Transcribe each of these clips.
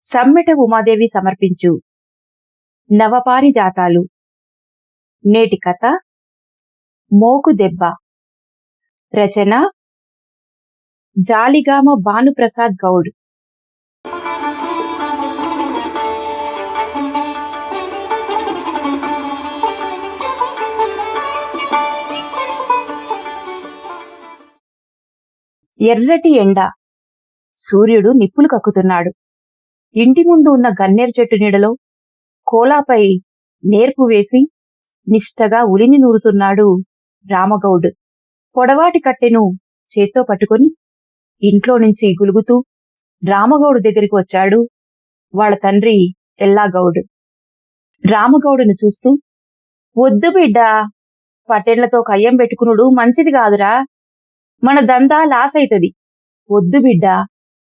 సమ్మెట ఉమాదేవి సమర్పించు నవపారిజాతాలు. నేటి కథ మోకు దెబ్బ. రచన జాలిగామ భానుప్రసాద్ గౌడ్. ఎర్రటి ఎండ. సూర్యుడు నిప్పులు కక్కుతున్నాడు. ఇంటి ముందు ఉన్న గన్నేరు చెట్టు నీడలో కోలాపై నేర్పు వేసి నిష్టగా ఉలిని నూరుతున్నాడు రామగౌడ్. పొడవాటి కట్టెను చేత్తో పట్టుకొని ఇంట్లో నుంచి గులుగుతూ రామగౌడు దగ్గరికి వచ్చాడు వాళ్ళ తండ్రి ఎల్లాగౌడ్. రామగౌడును చూస్తూ, వద్దు బిడ్డా, పటేళ్లతో కయ్యం పెట్టుకునుడు మంచిది కాదురా, మన దందా లాస్ అయితది, వద్దు బిడ్డా,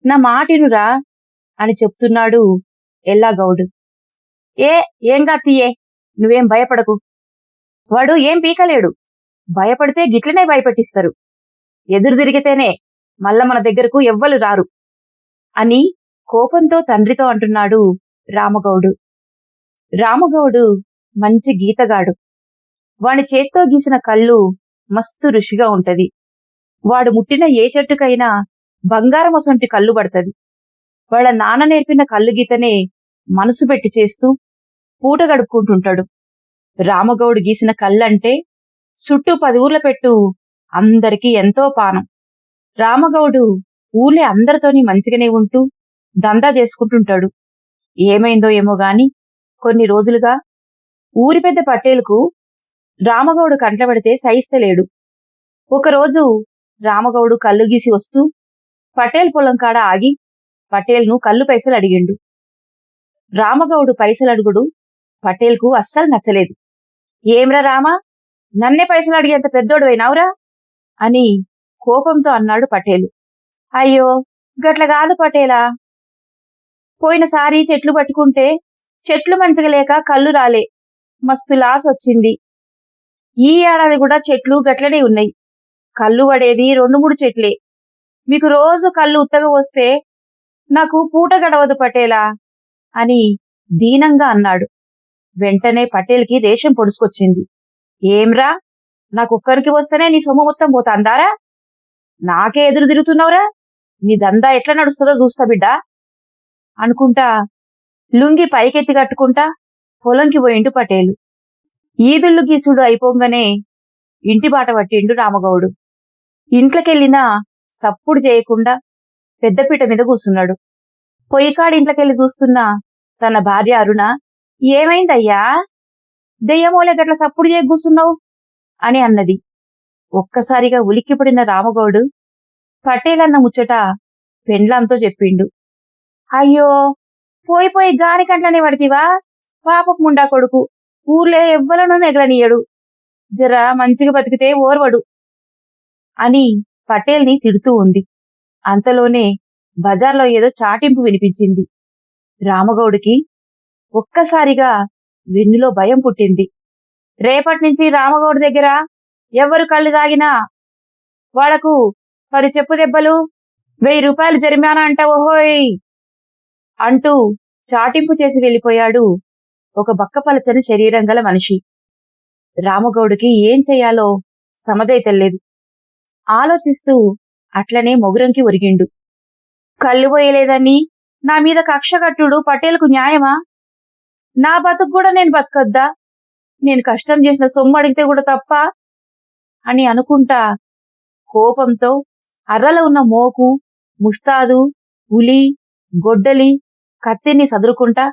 నా మాటినురా అని చెప్తున్నాడు ఎల్లాగౌడ్. ఏం గత్తియే, నువ్వేం భయపడకు, వాడు ఏం పీకలేడు, భయపడితే గిట్లనే భయపెట్టిస్తారు, ఎదురు తిరిగితేనే మళ్ళా మన దగ్గరకు ఎవ్వరు రారు అని కోపంతో తండ్రితో అంటున్నాడు రామగౌడు. రామగౌడు మంచి గీతగాడు. వాని చేత్తో గీసిన కళ్ళు మస్తు రుచిగా ఉంటది. వాడు ముట్టిన ఏ చెట్టుకైనా బంగారమసొంటి కళ్ళు పడుతుంది. వాళ్ళ నాన్న నేర్పిన కళ్ళు గీతనే మనసు పెట్టి చేస్తూ పూట గడుపుకుంటుంటాడు. రామగౌడు గీసిన కళ్ళంటే చుట్టూ 10 ఊర్ల పెట్టు అందరికీ ఎంతో పానం. రామగౌడు ఊర్లే అందరితోని మంచిగానే ఉంటూ దందా చేసుకుంటుంటాడు. ఏమైందో ఏమో గాని కొన్ని రోజులుగా ఊరి పెద్ద పటేలుకు రామగౌడు కంట్లబడితే సహిస్తలేడు. ఒకరోజు రామగౌడు కళ్ళు గీసి వస్తూ పటేల్ పొలం కాడ ఆగి పటేల్ను కళ్ళు పైసలు అడిగిండు. రామగౌడు పైసలు అడుగుడు పటేల్కు అస్సలు నచ్చలేదు. ఏమ్రా రామా, నన్నే పైసలు అడిగేంత పెద్దోడు అయినావురా అని కోపంతో అన్నాడు పటేలు. అయ్యో గట్ల కాదు పటేలా, పోయినసారి చెట్లు పట్టుకుంటే చెట్లు మంచిగా లేక కళ్ళు రాలే, మస్తు లాస్ వచ్చింది. ఈ ఏడాది కూడా చెట్లు గట్లనే ఉన్నాయి, కళ్ళు పడేది 2-3 చెట్లే, మీకు రోజు కళ్ళు ఉత్తగా వస్తే నాకు పూట గడవదు పటేలా అని దీనంగా అన్నాడు. వెంటనే పటేల్కి రేషం పొడుచుకొచ్చింది. ఏమ్రా, నాకొక్కరికి వస్తేనే నీ సొమ్ము మొత్తం పోతాందారా, నాకే ఎదురు తిరుగుతున్నావురా, నీ దందా ఎట్లా నడుస్తుందో చూస్తా బిడ్డా అనుకుంటా లుంగి పైకెత్తి కట్టుకుంటా పొలంకి పోయిండు పటేలు. ఈదుళ్ళు గీసుడు అయిపోగానే ఇంటి బాట పట్టిండు రామగౌడు. ఇంట్లోకెళ్ళినా సప్పుడు చేయకుండా పెద్దపీట మీద కూసున్నాడు. పొయ్యికాడి ఇంట్లోకెళ్ళి చూస్తున్న తన భార్య అరుణ, ఏమైందయ్యా, దెయ్యమోలే గట్ల సప్పుడు చేయ కూసున్నావు అని అన్నది. ఒక్కసారిగా ఉలిక్కిపడిన రామగౌడు పటేలన్న ముచ్చట పెండ్లాంతో చెప్పిండు. అయ్యో, పోయి గానికంట్లనే పడితివా, పాపపు ముండా కొడుకు, ఊర్లే ఎవ్వలను నెగలనీయడు, జర మంచిగా బతికితే ఓర్వడు అని పటేల్ని తిడుతూ ఉంది. అంతలోనే బజార్లో ఏదో చాటింపు వినిపించింది. రామగౌడికి ఒక్కసారిగా వెన్నులో భయం పుట్టింది. రేపటి నుంచి రామగౌడి దగ్గర ఎవరు కళ్ళు తాగినా వాళ్లకు 10 చెప్పు దెబ్బలు, 1000 రూపాయలు జరిమానా అంటావోహోయ్ అంటూ చాటింపు చేసి వెళ్ళిపోయాడు ఒక బక్కపలచని శరీరం గల మనిషి. రామగౌడికి ఏం చెయ్యాలో సమజైతలేదు. ఆలోచిస్తూ అట్లనే మొగురంకి ఒరిగిండు. కళ్ళు పోయలేదని నా మీద కక్ష కట్టుడు పటేల్కు న్యాయమా? నా బతుకు కూడా నేను బతకొద్దా? నేను కష్టం చేసిన సొమ్ము అడిగితే కూడా తప్ప అని అనుకుంటా కోపంతో అర్రలో ఉన్న మోకు, ముస్తాదు, ఉలి, గొడ్డలి, కత్తిని సదురుకుంటా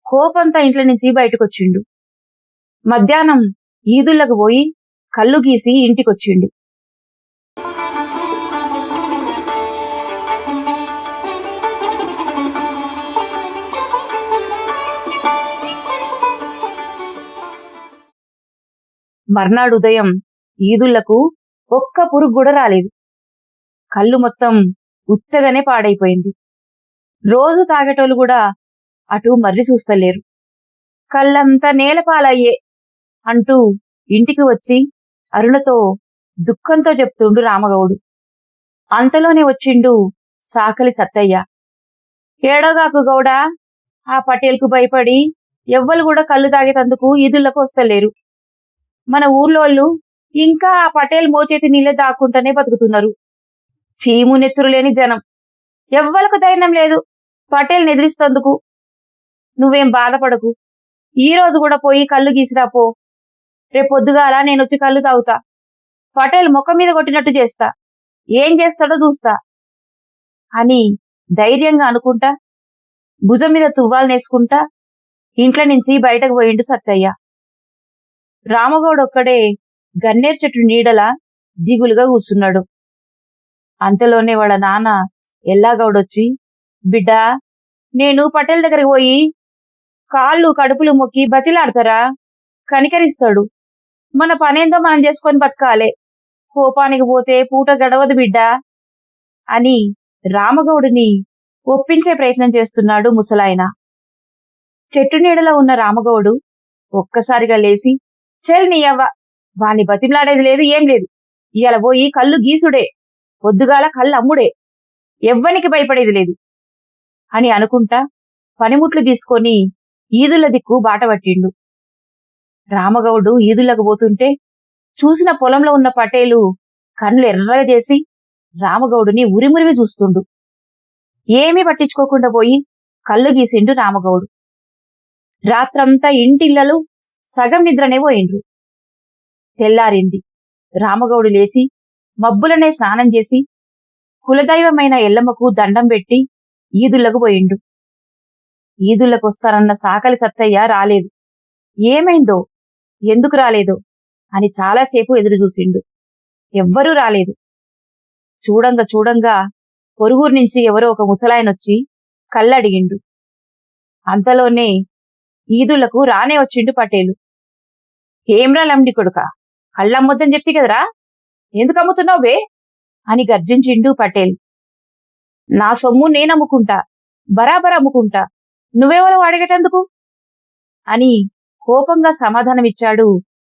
కోపంతా ఇంట్లో నుంచి బయటకొచ్చిండు. మధ్యాహ్నం ఈదుళ్లకు పోయి కళ్ళు గీసి ఇంటికొచ్చిండు. మర్నాడు ఉదయం ఈదుళ్లకు ఒక్క పురుగు కూడా రాలేదు. కళ్ళు మొత్తం ఉత్తగానే పాడైపోయింది. రోజు తాగేటోళ్ళు కూడా అటు మర్రి చూస్తలేరు. కళ్ళంతా నేలపాలయ్యే అంటూ ఇంటికి వచ్చి అరుణతో దుఃఖంతో చెప్తుండు రామగౌడు. అంతలోనే వచ్చిండు సాకలి సత్తయ్య. ఏడోగాకు గౌడా, ఆ పటేల్కు భయపడి ఎవ్వరు కూడా కళ్ళు తాగేటందుకు ఈదుళ్లకు వస్తలేరు. మన ఊర్లోళ్ళు ఇంకా ఆ పటేల్ మోచేతి నీళ్ళే దాక్కుంటూనే బతుకుతున్నారు. చీము నెత్తురు లేని జనం. ఎవ్వలకు ధైర్యం లేదు పటేల్ని ఎదిరిస్తందుకు. నువ్వేం బాధపడకు, ఈ రోజు కూడా పోయి కళ్ళు గీసిరాపో. రేపొద్దుగాల నేనొచ్చి కళ్ళు తాగుతా. పటేల్ ముఖం మీద కొట్టినట్టు చేస్తా. ఏం చేస్తాడో చూస్తా అని ధైర్యంగా అనుకుంటా భుజం మీద తువ్వాలనేసుకుంటా ఇంట్లో నుంచి బయటకు పోయిండు సత్తయ్య. రామగౌడొక్కడే గన్నేరు చెట్టు నీడలా దిగులుగా కూసున్నాడు. అంతలోనే వాళ్ళ నాన్న ఎల్లాగౌడొచ్చి, బిడ్డా, నేను పటేల్ దగ్గరికి పోయి కాళ్ళు కడుపులు మొక్కి బతిలాడతారా? కనికరిస్తాడు. మన పనేందో మనం చేసుకొని బతకాలే. కోపానికి పోతే పూట గడవదు బిడ్డా అని రామగౌడుని ఒప్పించే ప్రయత్నం చేస్తున్నాడు ముసలాయన. చెట్టు నీడలో ఉన్న రామగౌడు ఒక్కసారిగా లేచి, చెల్ నీయవ్వ, వాణ్ణి బతిమలాడేది లేదు, ఏం లేదు. ఇయాల పోయి కళ్ళు గీసుడే, పొద్దుగాల కళ్ళు అమ్ముడే, ఎవ్వనికి భయపడేది లేదు అని అనుకుంటా పనిముట్లు తీసుకొని ఈదుల దిక్కు బాట పట్టిండు. రామగౌడు ఈదులకు పోతుంటే చూసిన పొలంలో ఉన్న పటేలు కళ్ళు ఎర్రగా చేసి రామగౌడుని ఉరిమురిమి చూస్తుండు. ఏమీ పట్టించుకోకుండా పోయి కళ్ళు గీసిండు రామగౌడు. రాత్రంతా ఇంటిళ్ళలు సగం నిద్రనే పోయిండ్రు. తెల్లారింది. రామగౌడు లేచి మబ్బులనే స్నానం చేసి కులదైవమైన ఎల్లమ్మకు దండం పెట్టి ఈదుళ్లకు పోయిండు. ఈదుళ్లకొస్తానన్న సాకలి సత్తయ్య రాలేదు. ఏమైందో, ఎందుకు రాలేదో అని చాలాసేపు ఎదురు చూసిండు. ఎవ్వరూ రాలేదు. చూడంగా చూడంగా పొరుగురు నుంచి ఎవరో ఒక ముసలాయనొచ్చి కళ్ళడిగిండు. అంతలోనే ఈదుళ్లకు రానే వచ్చిండు పటేలు. ఏమ్రా లంబడి కొడుక, కళ్ళమ్మొద్దని చెప్తి కదరా, ఎందుకు అమ్ముతున్నావు బే అని గర్జించిండు పటేల్. నా సొమ్ము నేనమ్ముకుంటా, బరాబర్ అమ్ముకుంటా, నువ్వెవరో అడిగేటందుకు అని కోపంగా సమాధానమిచ్చాడు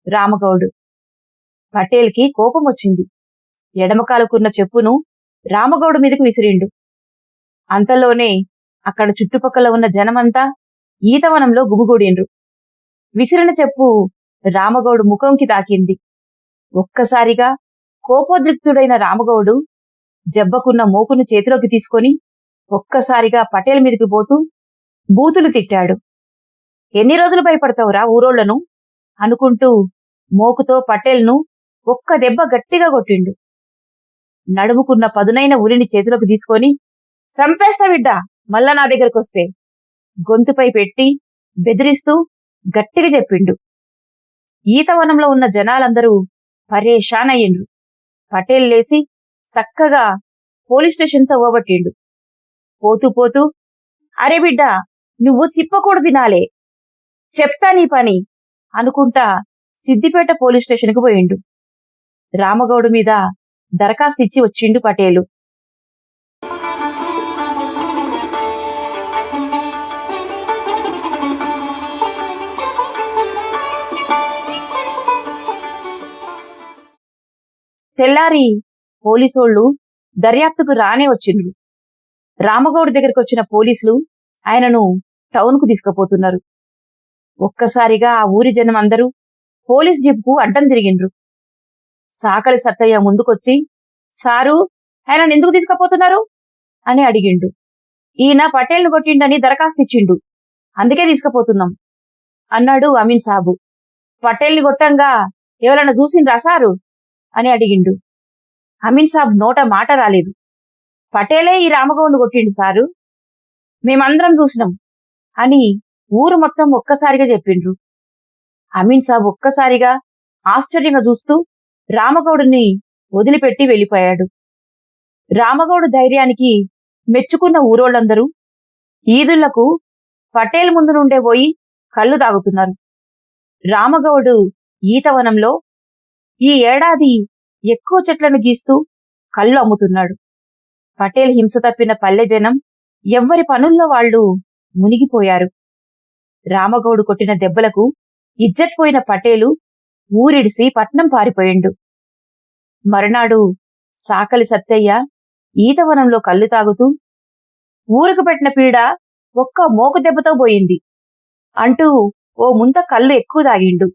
రామగౌడు. పటేల్కి కోపం వచ్చింది. ఎడమకాలుకున్న చెప్పును రామగౌడు మీదకు విసిరిండు. అంతలోనే అక్కడ చుట్టుపక్కల ఉన్న జనమంతా ఈతవనంలో గుమిగూడిండ్రు. విసిరిన చెప్పు రామగౌడు ముఖంకి తాకింది. ఒక్కసారిగా కోపోద్రిక్తుడైన రామగౌడు జబ్బకున్న మోకును చేతిలోకి తీసుకొని ఒక్కసారిగా పటేల్ మీదకి పోతూ బూతులు తిట్టాడు. ఎన్ని రోజులు భయపడతావురా ఊరోళ్లను అనుకుంటూ మోకుతో పటేల్ను ఒక్క దెబ్బ గట్టిగా కొట్టిండు. నడుముకున్న పదునైన ఉలిని చేతిలోకి తీసుకొని, సంపేస్తా బిడ్డా మళ్ళా నా దగ్గరకొస్తే గొంతుపై పెట్టి బెదిరిస్తూ గట్టిగా చెప్పిండు. ఈతవనంలో ఉన్న జనాలందరూ పరేషాన్ అయ్యిండ్రు. పటేల్ లేసి చక్కగా పోలీస్ స్టేషన్తో ఓబట్టిండు. పోతూ పోతూ, అరే బిడ్డా, నువ్వు సిప్పకూడదు తినాలే, చెప్తా నీ పని అనుకుంటా సిద్దిపేట పోలీస్ స్టేషన్కు పోయిండు. రామగౌడు మీద దరఖాస్తు ఇచ్చి వచ్చిండు పటేలు. తెల్లారి పోలీసోళ్లు దర్యాప్తుకు రానే వచ్చిండ్రు. రామగౌడు దగ్గరికి వచ్చిన పోలీసులు ఆయనను టౌన్కు తీసుకుపోతున్నారు. ఒక్కసారిగా ఆ ఊరి జనం అందరూ పోలీస్ జీపుకు అడ్డం తిరిగిండ్రు. సాకలి సత్తయ్య ముందుకొచ్చి, సారు, ఆయనను ఎందుకు తీసుకుపోతున్నారు అని అడిగిండు. ఈయన పటేల్ను కొట్టిండని దరఖాస్తు ఇచ్చిండు, అందుకే తీసుకుపోతున్నాం అన్నాడు అమీన్ సాబు. పటేల్ని కొట్టంగా ఎవరన్నా చూసిండ్రా సారు అని అడిగిండు. అమీన్ సాబ్ నోట మాట రాలేదు. పటేలే ఈ రామగౌడ్ను కొట్టిండు సారు, మేమందరం చూసినాం అని ఊరు మొత్తం ఒక్కసారిగా చెప్పిండ్రు. అమీన్ సాబ్ ఒక్కసారిగా ఆశ్చర్యంగా చూస్తూ రామగౌడుని వదిలిపెట్టి వెళ్ళిపోయాడు. రామగౌడు ధైర్యానికి మెచ్చుకున్న ఊరోళ్ళందరూ ఈదుళ్లకు పటేల్ ముందు నుండే పోయి కళ్ళు తాగుతున్నారు. రామగౌడు ఈతవనంలో ఈ ఏడాది ఎక్కువ చెట్లను గీస్తూ కళ్ళు అమ్ముతున్నాడు. పటేల్ హింస తప్పిన పల్లె జనం ఎవ్వరి పనుల్లో వాళ్ళు మునిగిపోయారు. రామగౌడు కొట్టిన దెబ్బలకు ఇజ్జత్ పోయిన పటేలు ఊరిడిసి పట్నం పారిపోయిండు. మరునాడు సాకలి సత్తయ్య ఈతవనంలో కళ్ళు తాగుతూ, ఊరుకు పెట్టిన పీడ ఒక్క మోకు దెబ్బతో పోయింది అంటూ ఓ ముంత కళ్ళు ఎక్కువ తాగిండు.